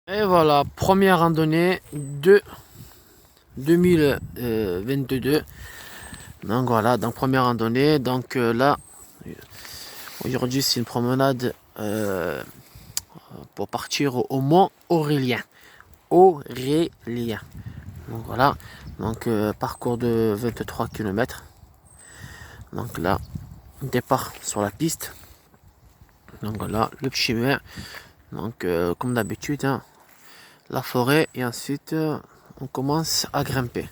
Et voilà, première randonnée de 2022. Donc voilà, donc première randonnée. Donc là, aujourd'hui c'est une promenade pour partir au Mont Aurélien. Aurélien. Donc voilà, donc parcours de 23 km. Donc là, départ sur la piste. Donc voilà, le chemin. Donc comme d'habitude, hein, la forêt et ensuite on commence à grimper.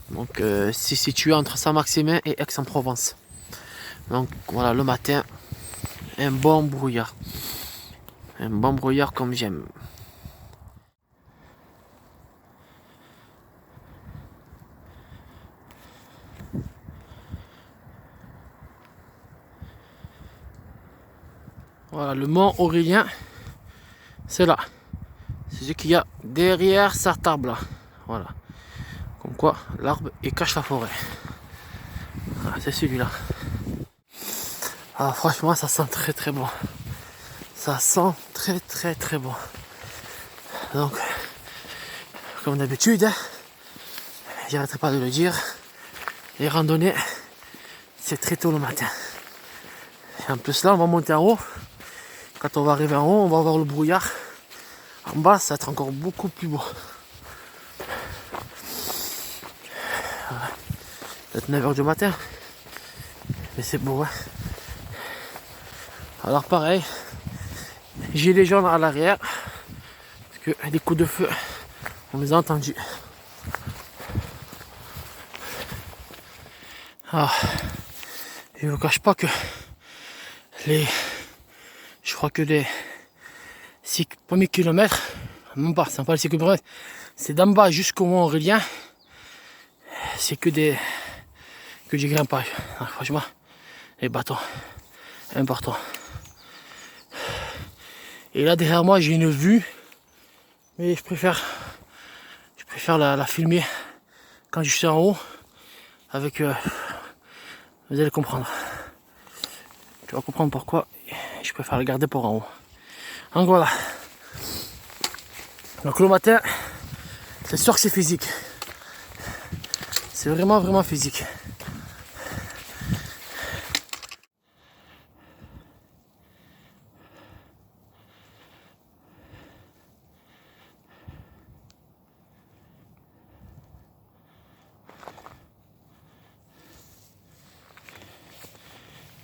Donc c'est situé entre Saint-Maximin et Aix-en-Provence. Donc voilà, le matin, un bon brouillard. Un bon brouillard comme j'aime. Voilà, le mont Aurélien, c'est là. C'est ce qu'il y a derrière cet arbre là. Voilà. Comme quoi, l'arbre il cache la forêt. Voilà, c'est celui-là. Ah, franchement, ça sent très très bon. Ça sent très très très bon. Donc, comme d'habitude, hein, j'arrêterai pas de le dire, les randonnées, c'est très tôt le matin. Et en plus là, on va monter en haut. Quand on va arriver en haut, on va voir le brouillard. En bas, ça va être encore beaucoup plus beau. Voilà. Peut-être 9h du matin. Mais c'est beau, hein. Alors pareil, j'ai les jaunes à l'arrière. Parce que les coups de feu, on les a entendus. Alors, je ne vous cache pas que je crois que les 6 premiers kilomètres, même pas, c'est pas les 6 kilomètres, c'est d'en bas jusqu'au Mont Aurélien, c'est que du grimpage. Alors, franchement, les bâtons, important. Et là derrière moi j'ai une vue, mais je préfère la filmer quand je suis en haut, avec, vous allez comprendre. Tu vas comprendre pourquoi je préfère la garder pour en haut. Donc voilà. Donc le matin, c'est sûr que c'est physique. C'est vraiment vraiment physique.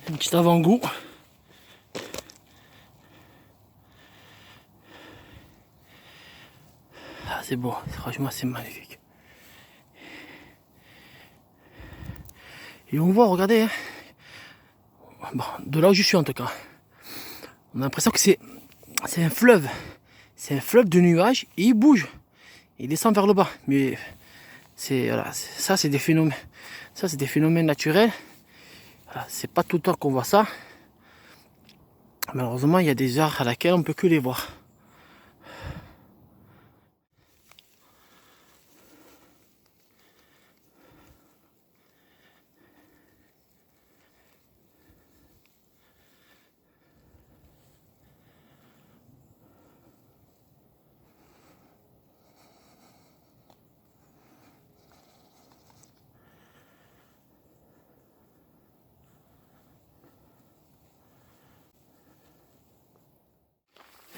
Un petit avant-goût. Ah, c'est beau, franchement c'est magnifique. Et on voit, regardez, hein. Bon, de là où je suis en tout cas, on a l'impression que c'est un fleuve. C'est un fleuve de nuages et il bouge. Il descend vers le bas. Mais voilà, ça c'est des phénomènes. Ça c'est des phénomènes naturels. Voilà, c'est pas tout le temps qu'on voit ça. Malheureusement, il y a des heures à laquelle on ne peut que les voir.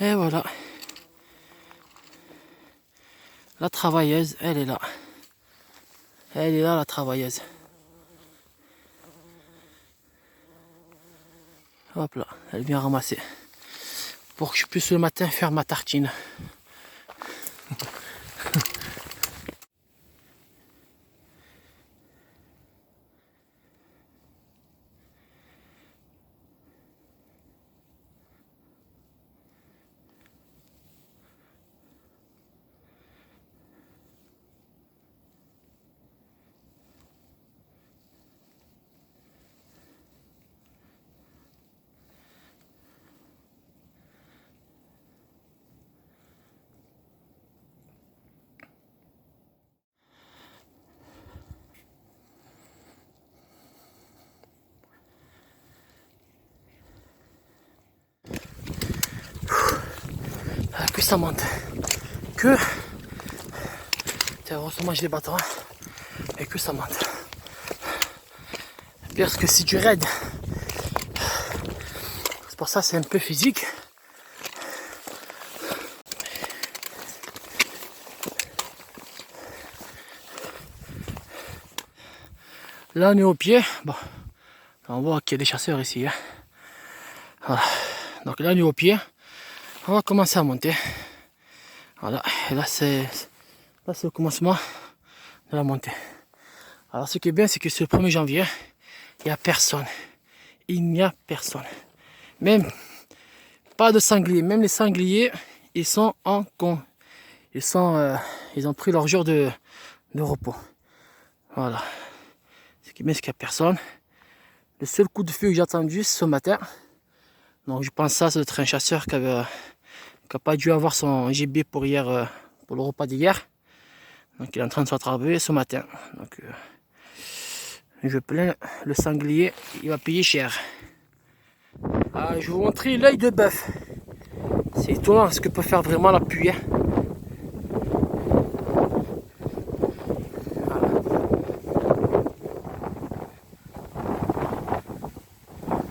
Et voilà. La travailleuse, elle est là. Elle est là, la travailleuse. Hop là, elle vient ramasser. Pour que je puisse le matin faire ma tartine. Que ça monte. que heureusement je les bâtons et que ça monte. Parce que c'est du raid. C'est pour ça que c'est un peu physique. Là on est au pied. Bon, on voit qu'il y a des chasseurs ici. Hein. Voilà. Donc là on est au pied. On va commencer à monter. Voilà. Et là c'est le commencement de la montée. Alors ce qui est bien, c'est que c'est le 1er janvier. Il n'y a personne. Il n'y a personne. Même pas de sangliers. Même les sangliers, ils sont en con. Ils ont pris leur jour de repos. Voilà. Ce qui est bien, c'est qu'il n'y a personne. Le seul coup de feu que j'ai entendu ce matin. Donc je pense que ça doit être un chasseur qui n'a pas dû avoir son gibier pour hier, pour le repas d'hier. Donc il est en train de se rattraper ce matin. Donc je plains le sanglier, il va payer cher. Ah, je vais vous montrer l'œil de bœuf. C'est étonnant ce que peut faire vraiment la pluie. Hein.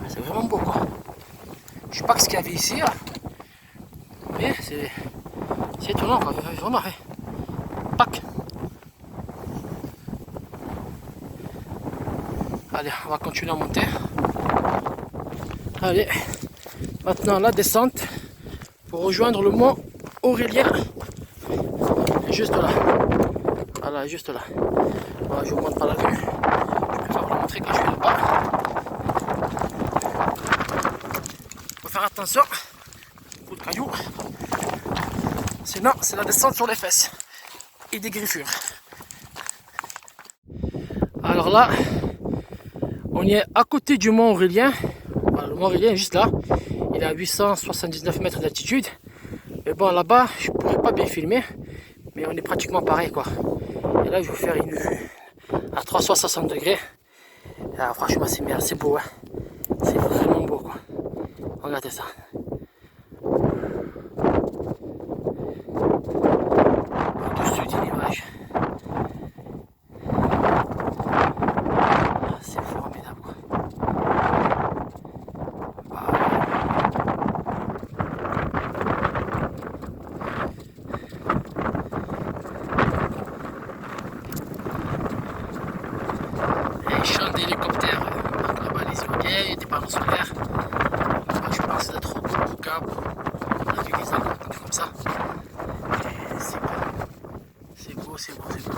C'est vraiment beau quoi. Je sais pas ce qu'il y avait ici. Là. Mais c'est étonnant quoi. Vraiment. Pac. Allez, on va continuer à monter. Allez, maintenant la descente pour rejoindre le mont Aurélien. Juste là. Voilà, juste là. Voilà, je vous montre pas la vue. Je préfère vous la montrer quand je suis là-bas. Il faut faire attention. Beaucoup de cailloux. Sinon, c'est la descente sur les fesses. Et des griffures. Alors là, on est à côté du mont Aurélien. Voilà, le mont Aurélien est juste là. Il est à 879 mètres d'altitude. Mais bon, là-bas, je ne pourrais pas bien filmer. Mais on est pratiquement pareil, quoi. Et là, je vais vous faire une vue à 360 degrés. Alors, franchement, c'est assez beau. Hein. C'est vraiment beau, quoi. Regardez ça. Au-dessus d'une image. C'est formidable, quoi. Un champ d'hélicoptère. Là-bas, les éoliennes, il y a des panneaux solaires. Je pense d'être au Cap. On a vu des arbres comme ça. C'est beau. C'est beau, c'est beau, c'est beau.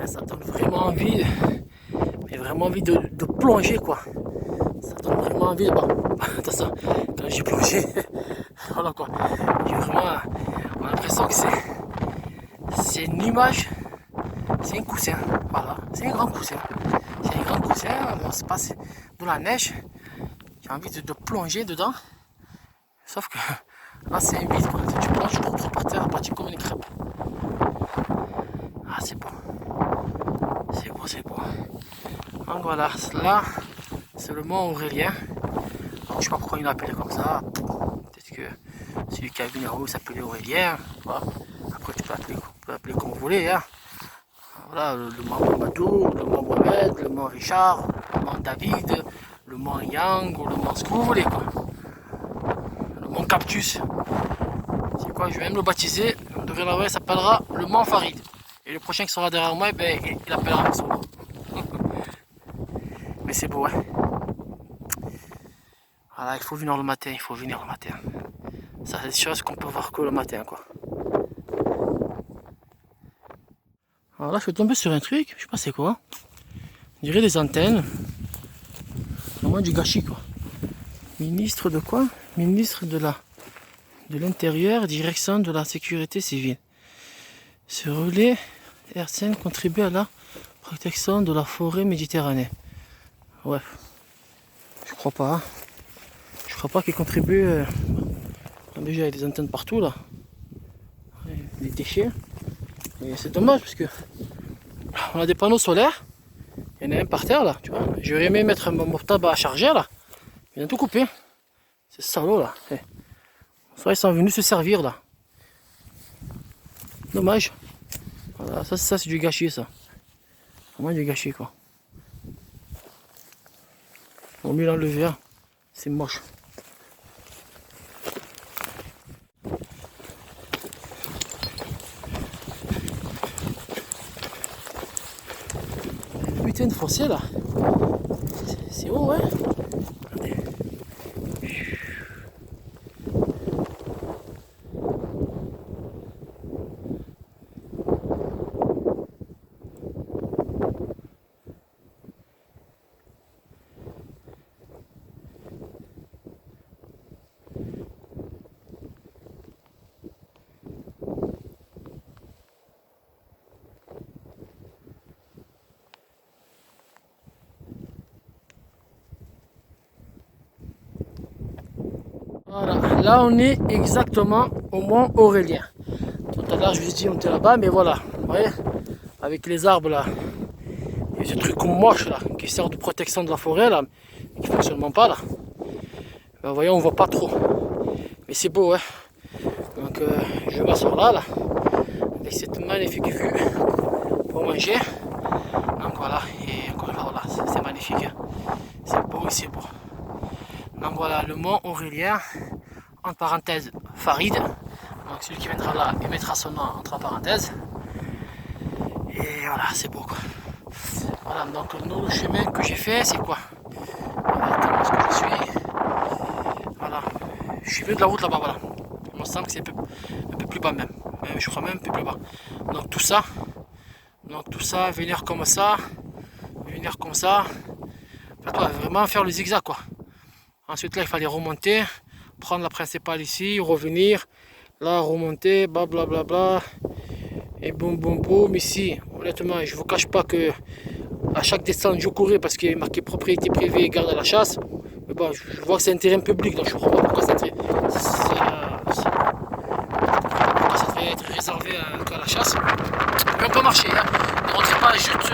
Ça donne vraiment envie, mais vraiment envie de plonger quoi. Ça donne vraiment envie de... Bon, attention, quand j'ai plongé, voilà quoi. J'ai vraiment on a l'impression que c'est une image, c'est un coussin, voilà, c'est un grand coussin. C'est un grand coussin, on se passe de la neige, j'ai envie de plonger dedans, sauf que là c'est un vide quoi. Tu plonges, tu te retrouves par terre, pratiquement comme une crêpe. Ah c'est beau. C'est beau, c'est beau. Donc voilà, là, c'est le mont Aurélien. Alors, je sais pas pourquoi il l'appelait comme ça. Peut-être que celui qui a vu en haut s'appelait Aurélien. Voilà. Après, tu peux appeler comme vous voulez. Hein. Voilà, le mont Mamadou, le mont Mohamed, le mont Richard, le mont David, le mont Yang, ou le mont ce que vous voulez. Quoi. Le mont Cactus. C'est quoi, je vais même le baptiser. Dorénavant, il s'appellera le mont Farid. Et le prochain qui sera derrière moi, ben, il appellera son nom. Mais c'est beau, hein. Voilà, il faut venir le matin, Ça, c'est des choses qu'on peut voir que le matin, quoi. Alors là, je suis tombé sur un truc, je sais pas c'est quoi. On dirait des antennes. Vraiment du gâchis, quoi. Ministre de quoi? Ministre de l'Intérieur, direction de la sécurité civile. Ce relais RCN contribue à la protection de la forêt méditerranéenne. Ouais, je crois pas. Hein. Je crois pas qu'il contribue. Déjà, il y a des antennes partout là. Les déchets. Et c'est dommage parce que on a des panneaux solaires. Il y en a un par terre là, tu vois. J'aurais aimé mettre mon portable à charger là. Il a tout coupé. C'est salaud là. Ça, ils sont venus se servir là. Dommage. Voilà, ça c'est du gâchis ça. Vraiment du gâchis quoi. On mieux l'enlever, hein. C'est moche. Putain de fossé là. C'est haut, ouais. Voilà, là on est exactement au mont Aurélien. Tout à l'heure je vous ai dit on était là-bas, mais voilà, vous voyez, avec les arbres là, et ce truc moche là, qui sert de protection de la forêt là, qui ne fonctionne même pas là. Ben, vous voyez, on voit pas trop, mais c'est beau, hein. Donc je m'assois là, avec cette magnifique vue pour manger. Donc voilà, et encore là, voilà, c'est magnifique, hein. C'est beau et c'est beau. Donc voilà, le mont Aurélien, entre parenthèses Farid. Donc celui qui viendra là, il mettra son nom entre parenthèses. Et voilà, c'est beau quoi. Voilà, donc le chemin que j'ai fait, c'est quoi? Voilà, comment est-ce que je suis? Voilà, je suis venu de la route là-bas, voilà. Il me semble que c'est un peu plus bas même. Je crois même un peu plus bas. Donc tout ça, venir comme ça, venir comme ça. Enfin, vraiment faire le zigzag quoi. Ensuite là il fallait remonter, prendre la principale ici, revenir, là remonter, blablabla, bla, bla, bla, et boum boum boum ici. Honnêtement je vous cache pas que à chaque descente je courais parce qu'il est marqué propriété privée et garde à la chasse. Mais bon je vois que c'est un terrain public donc je comprends pas pourquoi ça devrait être réservé à la chasse. Mais on peut marcher, hein. Ne rentrez pas juste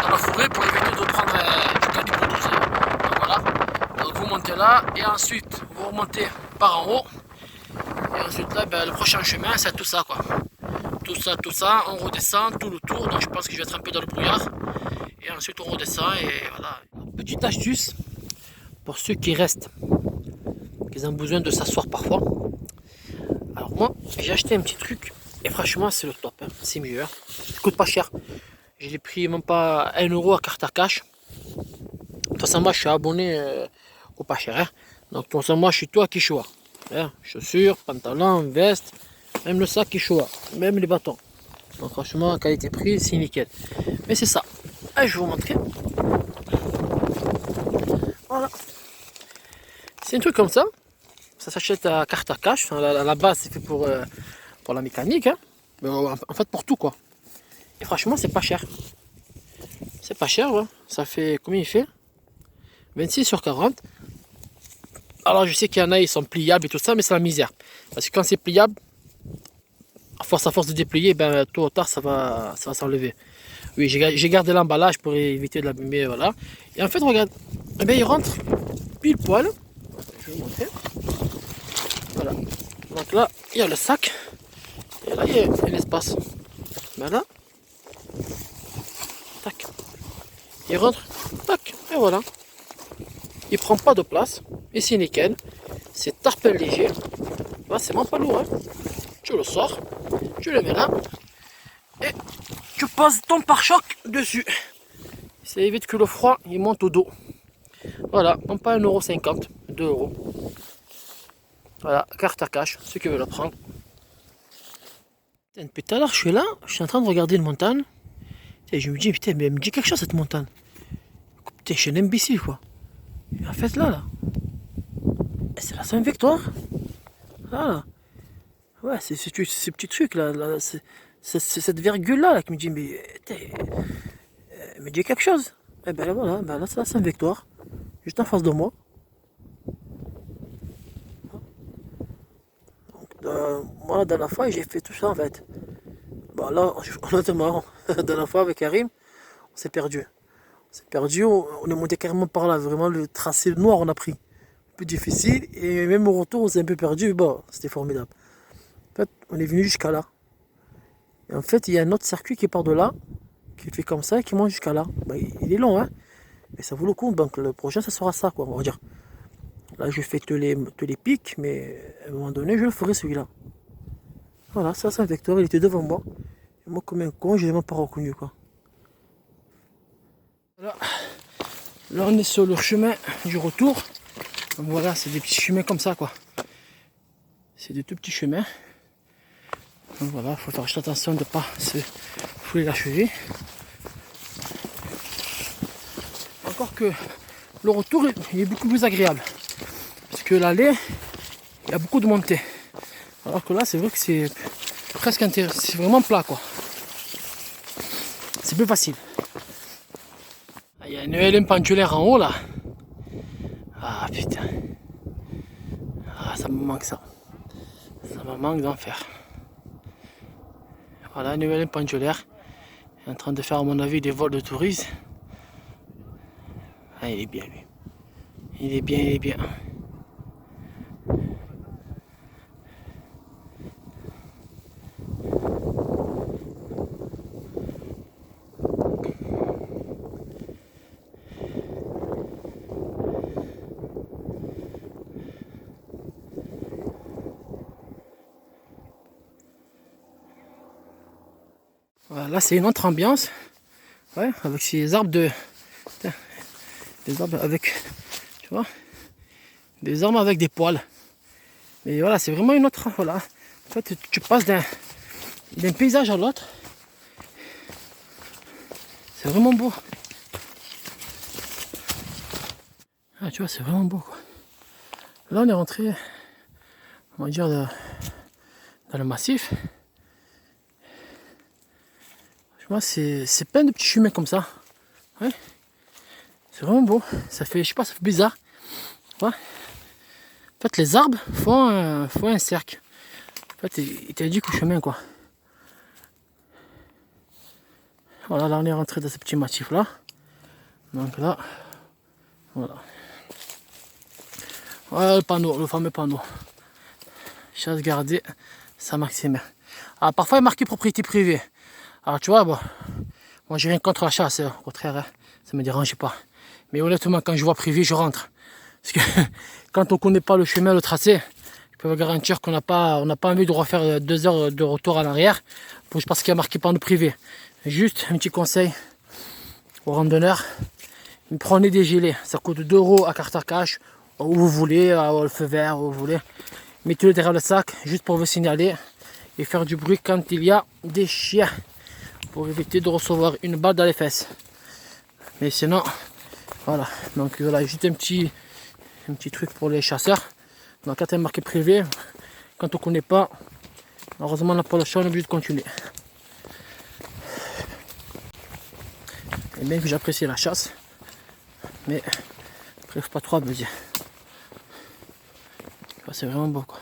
dans la forêt pour éviter de prendre du calibre 12. Donc voilà. Donc vous montez là et ensuite vous remontez par en haut. Et ensuite là, ben, le prochain chemin c'est tout ça quoi. Tout ça, on redescend tout le tour. Donc je pense que je vais être un peu dans le brouillard. Et ensuite on redescend et voilà. Petite astuce pour ceux qui restent, qui ont besoin de s'asseoir parfois. Alors moi j'ai acheté un petit truc et franchement c'est le top, hein. C'est mieux, hein. Ça coûte pas cher. Je l'ai pris même pas 1 euro à carte à cash. De toute façon moi je suis abonné au pas cher, hein. Donc de toute façon moi je suis tout à Quichua, hein. Chaussures, pantalons, veste, même le sac Quichua, même les bâtons. Donc franchement qualité prix c'est nickel. Mais c'est ça. Et je vais vous montrer. Voilà. C'est un truc comme ça. Ça s'achète à carte à cash. Enfin, la base c'est fait pour la mécanique, hein. Mais en fait pour tout quoi. Et franchement c'est pas cher. C'est pas cher, ouais. Ça fait combien il fait? 26 sur 40. Alors je sais qu'il y en a, ils sont pliables et tout ça, mais c'est la misère. Parce que quand c'est pliable, à force de déplier, ben tôt ou tard ça va s'enlever. Oui, j'ai gardé l'emballage pour éviter de l'abîmer, voilà. Et en fait, regarde, eh bien, il rentre pile poil. Je vais vous montrer. Voilà. Donc là, il y a le sac. Et là, il y a l'espace. Voilà. Tac. Il rentre. Tac. Et voilà. Il prend pas de place. Et c'est nickel. C'est tarpin léger. Là, c'est vraiment pas lourd, hein. Tu le sors. Tu le mets là. Et tu poses ton pare-choc dessus. Ça évite que le froid il monte au dos. Voilà, non pas 1,50 €, 2 €. Voilà, carte à cash, ceux qui veulent la prendre. Depuis tout à l'heure, je suis là, je suis en train de regarder une montagne. Et je me dis, putain, mais elle me dit quelque chose cette montagne. Putain, je suis un imbécile quoi. Et en fait, là, c'est la Sainte-Victoire. Voilà. Ouais, c'est ce petit truc là, c'est cette virgule là, qui me dit, mais elle me dit quelque chose. Et ben là, voilà, ben là c'est la Sainte-Victoire, juste en face de moi. Donc, moi la dernière fois j'ai fait tout ça en fait. Bah là, honnêtement, la dernière fois avec Karim, on s'est perdu. On s'est perdu, on est monté carrément par là. Vraiment, le tracé noir, on a pris. Un peu difficile. Et même au retour, on s'est un peu perdu. Bah, c'était formidable. En fait, on est venu jusqu'à là. Et en fait, il y a un autre circuit qui part de là, qui fait comme ça et qui monte jusqu'à là. Bah, il est long, hein. Mais ça vaut le coup. Donc, le prochain, ça sera ça, quoi, on va dire. Là, je fais tous les pics, mais à un moment donné, je le ferai celui-là. Voilà, ça, c'est un vecteur. Il était devant moi. Et moi, comme un con, je l'ai même pas reconnu, quoi. Voilà. Là, on est sur le chemin du retour. Donc voilà, c'est des petits chemins comme ça, quoi. C'est des tout petits chemins. Donc voilà, il faut faire juste attention de ne pas se fouler la cheville. Encore que le retour il est beaucoup plus agréable. Parce que l'aller, il y a beaucoup de montées. Alors que là, c'est vrai que c'est presque intéressant. C'est vraiment plat, quoi. C'est plus facile. Il y a une éolienne pendulaire en haut, là. Ah, putain. Ah, ça me manque, ça. Ça me manque d'en faire. Voilà, une éolienne pendulaire. Il est en train de faire, à mon avis, des vols de tourisme. Ah, il est bien, lui. Il est bien, il est bien. Voilà, là, c'est une autre ambiance. Ouais, avec ces arbres de... Des arbres avec... Tu vois, des arbres avec des poils. Mais voilà, c'est vraiment une autre... Voilà. En fait, tu passes d'un paysage à l'autre. C'est vraiment beau. Ah, tu vois, c'est vraiment beau, quoi. Là, on est rentré, on va dire, dans le massif. Je vois, c'est plein de petits chemins comme ça. Ouais. C'est vraiment beau. Ça fait, je sais pas, ça fait bizarre. Ouais. En fait, les arbres font un cercle. En fait, ils t'indiquent le chemin, quoi. Voilà, là, on est rentré dans ce petit massif là. Donc là, voilà. Voilà le panneau, le fameux panneau. Chasse gardée, Saint-Maximin. Alors parfois il est marqué propriété privée. Alors tu vois, bon, moi j'ai rien contre la chasse, au contraire, hein, ça me dérange pas. Mais honnêtement, quand je vois privé, je rentre. Parce que quand on connaît pas le chemin, le tracé, je peux vous garantir qu'on n'a pas envie de refaire 2 heures de retour en arrière parce qu'il y a marqué panneau privé. Juste un petit conseil aux randonneurs, prenez des gilets, ça coûte 2 € à carte à cash, où vous voulez, au feu vert, où vous voulez. Mettez-le derrière le sac, juste pour vous signaler et faire du bruit quand il y a des chiens, pour éviter de recevoir une balle dans les fesses. Mais sinon, voilà, donc voilà, juste un petit truc pour les chasseurs. Donc quand il est marqué privé, quand on ne connaît pas, heureusement on n'a pas le choix, on est obligé de continuer. Et bien que j'apprécie la chasse, mais après faut pas trop abuser. C'est vraiment beau, quoi.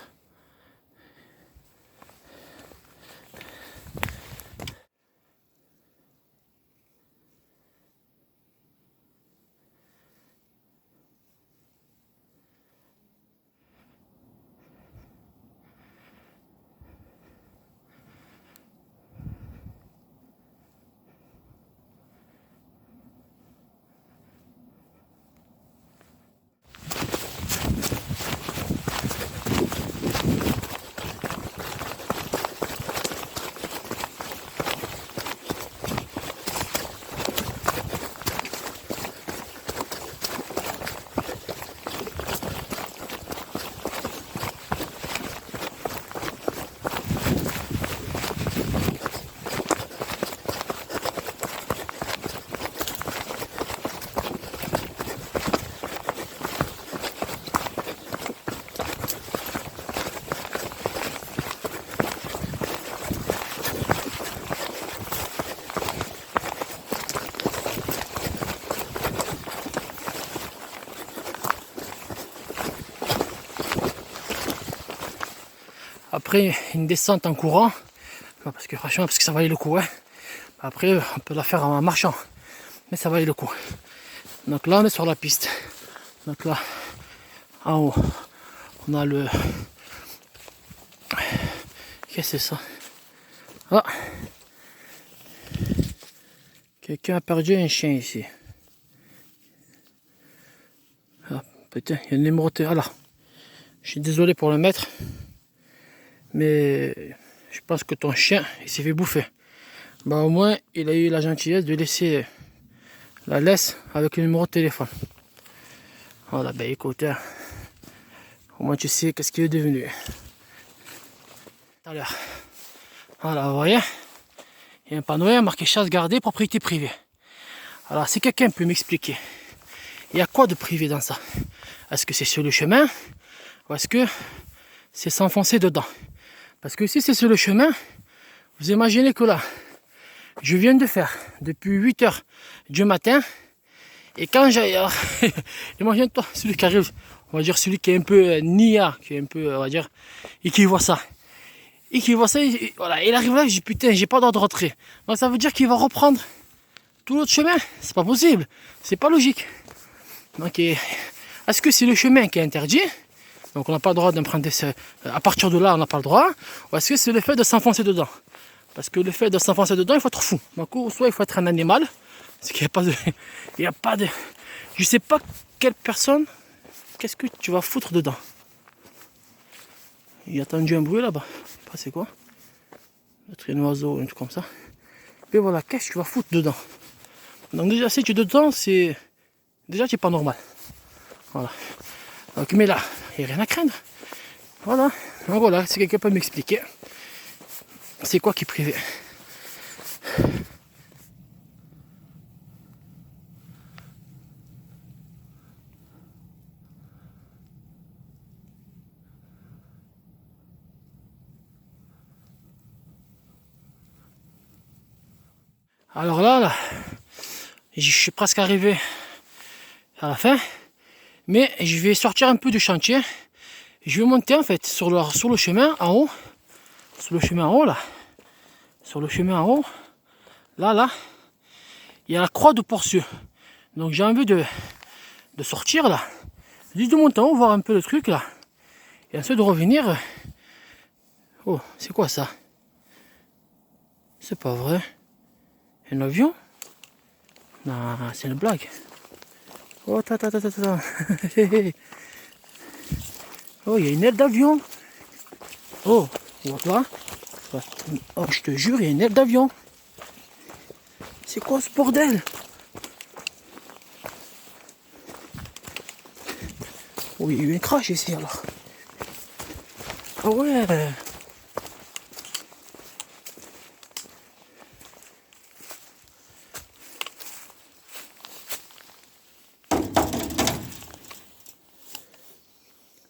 Après une descente en courant, Parce que franchement, parce que ça valait le coup. Hein. Après, on peut la faire en marchant. Mais ça valait le coup. Donc là, on est sur la piste. Donc là, en haut, on a le... Qu'est-ce que c'est ça? Ah! Quelqu'un a perdu un chien ici. Ah, putain, il y a le numéro de... Ah là. Je suis désolé pour le mettre. Mais je pense que ton chien, il s'est fait bouffer. Bah au moins, il a eu la gentillesse de laisser la laisse avec le numéro de téléphone. Voilà, ben écoute, hein, au moins tu sais qu'est-ce qu'il est devenu. Tout à l'heure. Voilà, vous voyez, il y a un panneau marqué chasse gardée, propriété privée. Alors, si quelqu'un peut m'expliquer, il y a quoi de privé dans ça? Est-ce que c'est sur le chemin ou est-ce que c'est s'enfoncer dedans? Parce que si c'est sur le chemin, vous imaginez que là, je viens de faire depuis 8 h du matin. Et quand j'ai... Imagine-toi, celui qui arrive, on va dire celui qui est un peu nia, qui est un peu, on va dire, et qui voit ça. Et qui voit ça, voilà, il arrive là, je dis putain, j'ai pas droit de rentrer. Donc ça veut dire qu'il va reprendre tout l'autre chemin. C'est pas possible, c'est pas logique. Donc est-ce que c'est le chemin qui est interdit? Donc on n'a pas le droit d'emprunter, à partir de là on n'a pas le droit. Ou est-ce que c'est le fait de s'enfoncer dedans? Parce que le fait de s'enfoncer dedans, il faut être fou. Donc soit il faut être un animal, parce qu'il n'y a pas de... Il n'y a pas de... Je sais pas quelle personne, qu'est-ce que tu vas foutre dedans? Il a entendu un bruit là-bas. Je sais pas c'est quoi. Peut-être un oiseau, un truc comme ça. Mais voilà, qu'est-ce que tu vas foutre dedans? Donc déjà si tu es dedans, c'est... Déjà tu n'es pas normal. Voilà. Donc mais là, il n'y a rien à craindre. Voilà. Donc voilà, si quelqu'un peut m'expliquer, c'est quoi qui est privé? Alors là, je suis presque arrivé à la fin, mais je vais sortir un peu du chantier. Je vais monter en fait sur le chemin en haut, sur le chemin en haut là, sur le chemin en haut, là, il y a la croix de Porcieux. Donc j'ai envie de sortir là, juste de monter en haut, voir un peu le truc là, et ensuite de revenir. Oh, c'est quoi ça? C'est pas vrai. Un avion? Non, c'est une blague. Oh, attends. Oh, il y a une aile d'avion. Oh, voilà. Oh, je te jure, il y a une aile d'avion. C'est quoi ce bordel? Oh, il y a eu un crash ici alors. Ah ouais.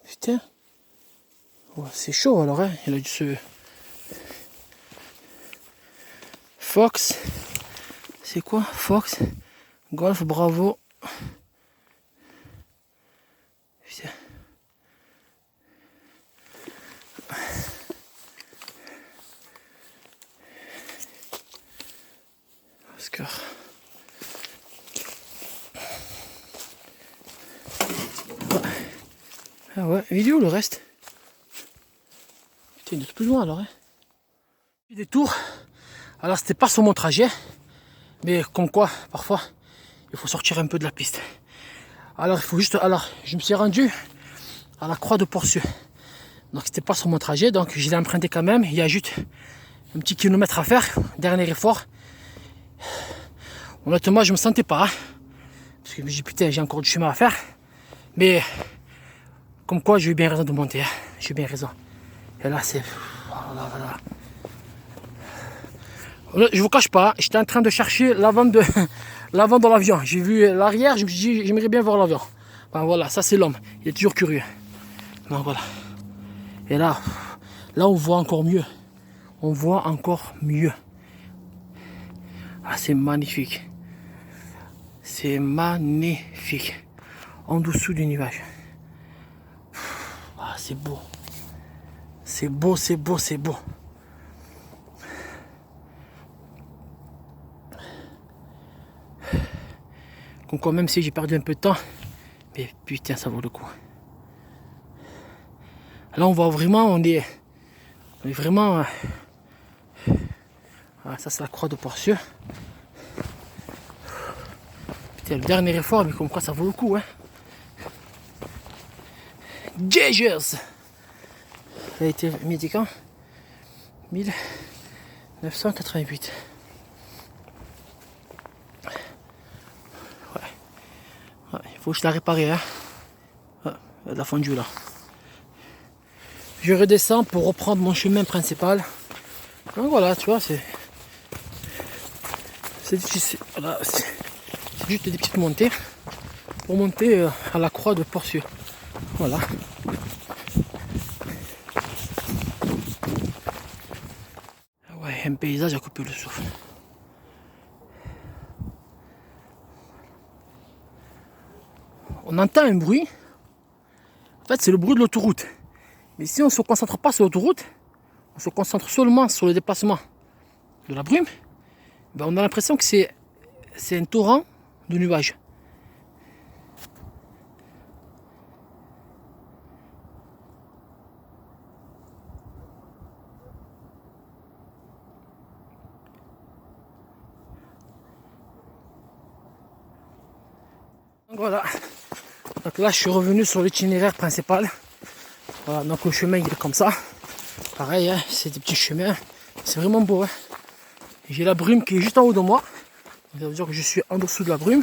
Putain. Oh, c'est chaud alors, hein. Il a dû se... Fox. C'est quoi? Fox. Golf, Bravo. Putain. Oscar. Ah ouais, il est où le reste? Putain, il est plus loin alors, hein. Des tours. Alors c'était pas sur mon trajet, mais comme quoi, parfois, il faut sortir un peu de la piste. Alors il faut juste... Alors, je me suis rendu à la croix de Porcieux. Donc c'était pas sur mon trajet, donc je l'ai emprunté quand même. Il y a juste un petit kilomètre à faire, dernier effort. Honnêtement, je me sentais pas, hein, parce que je me dis putain, j'ai encore du chemin à faire. Mais comme quoi, j'ai eu bien raison de monter. Hein. J'ai eu bien raison. Et là, c'est... Voilà. Je vous cache pas, j'étais en train de chercher l'avant de l'avant de l'avion. J'ai vu l'arrière, je me suis dit, j'aimerais bien voir l'avion. Ben voilà, ça c'est l'homme. Il est toujours curieux. Donc voilà. Et là, on voit encore mieux. On voit encore mieux. Ah, c'est magnifique. C'est magnifique. En dessous du nuage. Ah, c'est beau. C'est beau. Comme quoi, même si j'ai perdu un peu de temps, mais putain, ça vaut le coup. Là, on voit vraiment, on est vraiment. Ah, ça, c'est la croix de Porcieux. Putain, le dernier effort, mais comme quoi, ça vaut le coup, hein. Gagers! Ça a été mis quand 1988. Ouais, il faut que je la répare, hein. Ah, il y a de la fondue là. Je redescends pour reprendre mon chemin principal. Donc voilà, tu vois, c'est voilà, juste des petites montées pour monter à la croix de Porcieux. Voilà. Ouais, un paysage à couper le souffle. On entend un bruit. En fait, c'est le bruit de l'autoroute. Mais si on ne se concentre pas sur l'autoroute, on se concentre seulement sur le déplacement de la brume, ben on a l'impression que c'est un torrent de nuages. Donc voilà. Donc là, je suis revenu sur l'itinéraire principal. Voilà, donc le chemin il est comme ça. Pareil, hein, c'est des petits chemins. C'est vraiment beau. Hein. J'ai la brume qui est juste en haut de moi. Ça veut dire que je suis en dessous de la brume.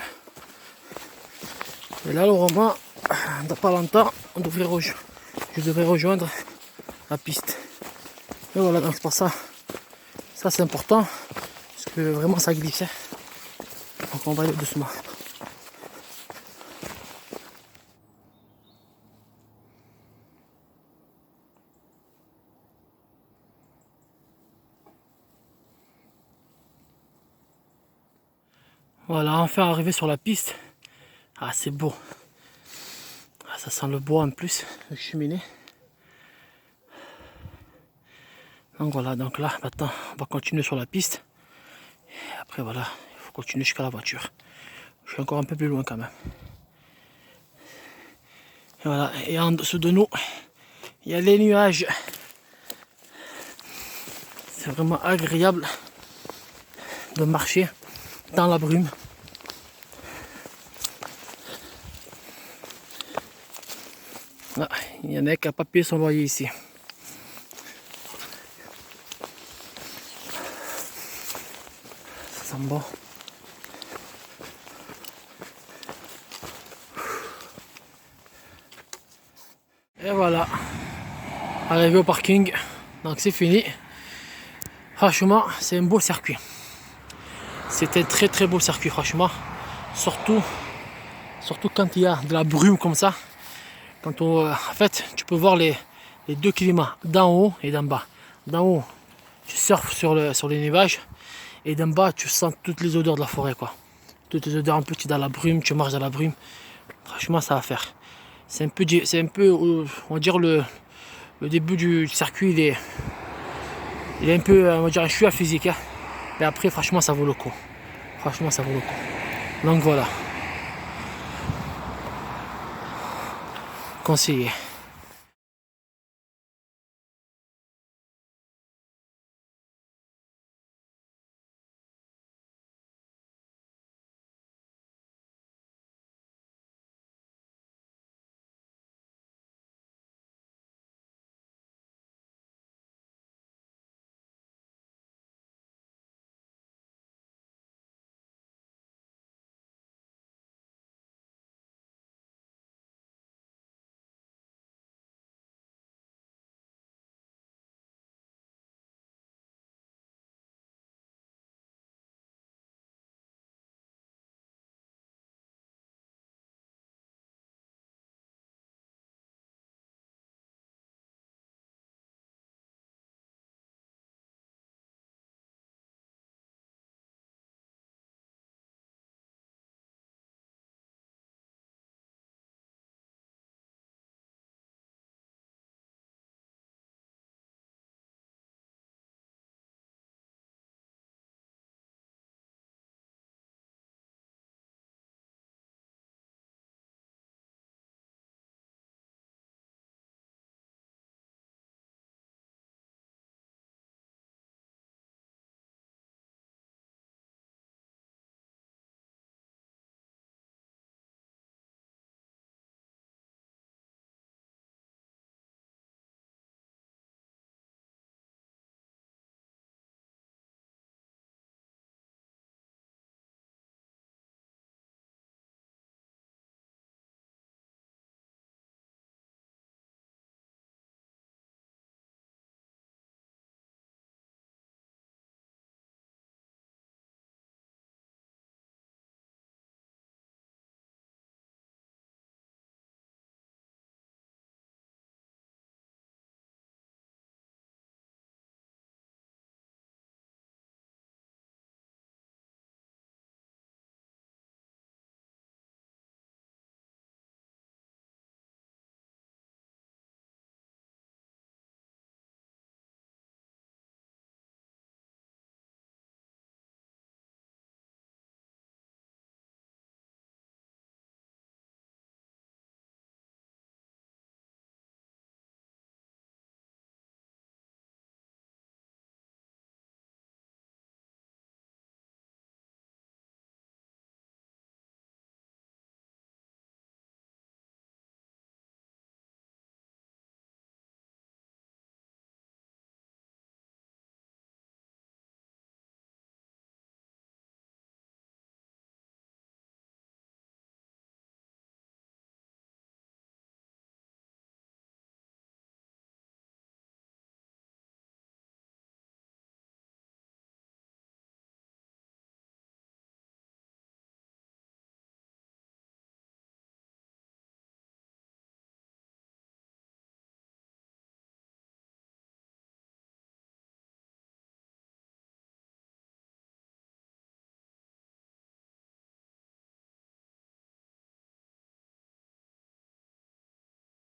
Et là, normalement, dans pas longtemps, je devrais rejoindre la piste. Et voilà, donc c'est pour ça. Ça, c'est important. Parce que vraiment, ça glisse. Hein. Donc on va aller doucement. Voilà, enfin arrivé sur la piste. Ah, c'est beau. Ah, ça sent le bois en plus, le cheminée. Donc voilà, donc là, maintenant, on va continuer sur la piste. Et après, voilà, il faut continuer jusqu'à la voiture. Je suis encore un peu plus loin quand même. Et voilà, et en dessous de nous, il y a les nuages. C'est vraiment agréable de marcher dans la brume. Ah, il y en a qui n'a pas payé son loyer ici. Ça sent bon. Et voilà, arrivé au parking, donc c'est fini. Franchement, c'est un beau circuit. C'est un très très beau circuit, franchement. Surtout quand il y a de la brume comme ça. Quand en fait, tu peux voir les deux climats, d'en haut et d'en bas. D'en haut, tu surfes sur les nuages. Et d'en bas, tu sens toutes les odeurs de la forêt, quoi. Toutes les odeurs, un peu, tu es dans la brume, tu marches dans la brume. Franchement, ça va faire. C'est un peu, on va dire, le début du circuit, il est un peu, on va dire, un chouïa physique. Hein. Mais après, franchement, ça vaut le coup. Franchement, ça vaut le coup. Donc voilà. Conseillé.